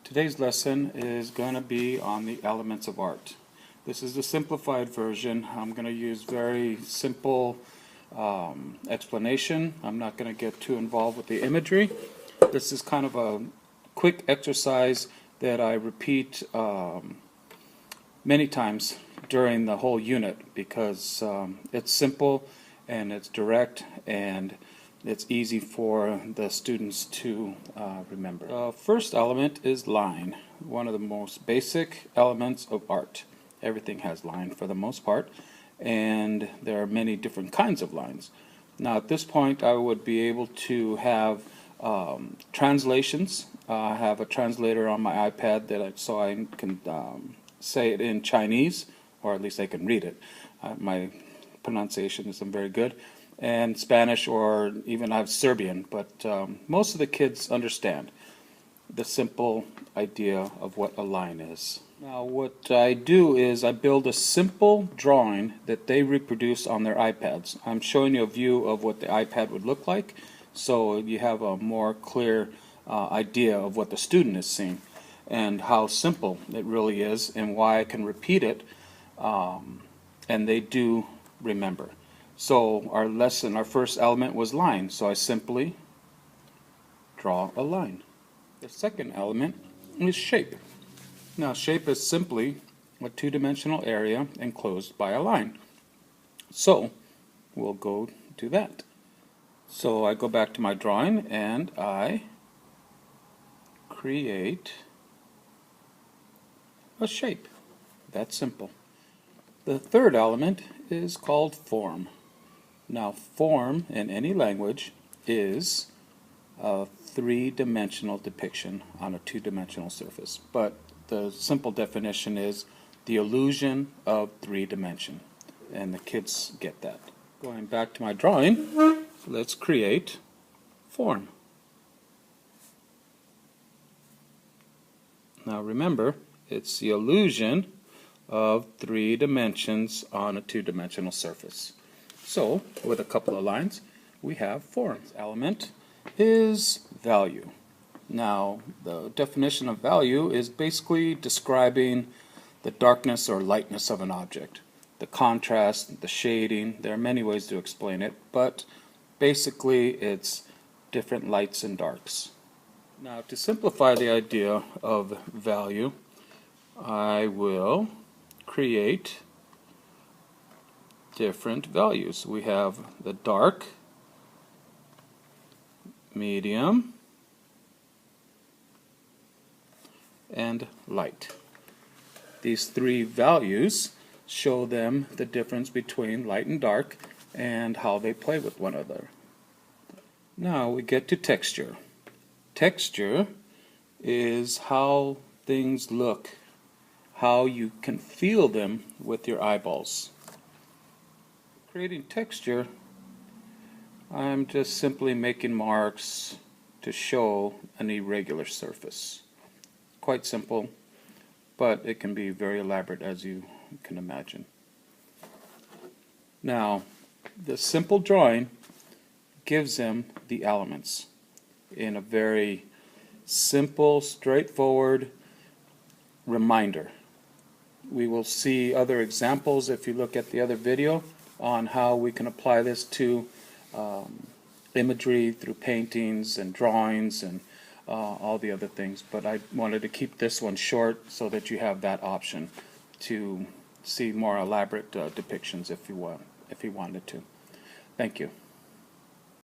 Today's lesson is going to be on the elements of art. This is the simplified version. I'm going to use very simple explanation. I'm not going to get too involved with the imagery. This is kind of a quick exercise that I repeat many times during the whole unit because it's simple and it's direct and it's easy for the students to remember. The first element is line, one of the most basic elements of art. Everything has line for the most part, and there are many different kinds of lines. Now at this point I would be able to have translations. I have a translator on my iPad so I can say it in Chinese, or at least I can read it. My pronunciation isn't very good. And Spanish, or even I have Serbian, but most of the kids understand the simple idea of what a line is. Now what I do is I build a simple drawing that they reproduce on their iPads. I'm showing you a view of what the iPad would look like, so you have a more clear idea of what the student is seeing and how simple it really is and why I can repeat it, and they do remember. So our first element was line, so I simply draw a line. The second element is shape. Now shape is simply a two-dimensional area enclosed by a line. So we'll go do that. So I go back to my drawing and I create a shape. That's simple. The third element is called form. Now form in any language is a three-dimensional depiction on a two-dimensional surface, but the simple definition is the illusion of three dimension, and the kids get that. Going back to my drawing, let's create form. Now remember, it's the illusion of three dimensions on a two-dimensional surface. So, with a couple of lines, we have form. Element is value. Now, the definition of value is basically describing the darkness or lightness of an object. The contrast, the shading, there are many ways to explain it, but basically it's different lights and darks. Now, to simplify the idea of value, I will create different values. We have the dark, medium, and light. These three values show them the difference between light and dark and how they play with one another. Now we get to texture. Texture is how things look, how you can feel them with your eyeballs. Creating texture, I'm just simply making marks to show an irregular surface. Quite simple, but it can be very elaborate, as you can imagine. Now, the simple drawing gives them the elements in a very simple, straightforward reminder. We will see other examples if you look at the other video on how we can apply this to imagery through paintings and drawings and all the other things, but I wanted to keep this one short so that you have that option to see more elaborate depictions if you wanted to. Thank you.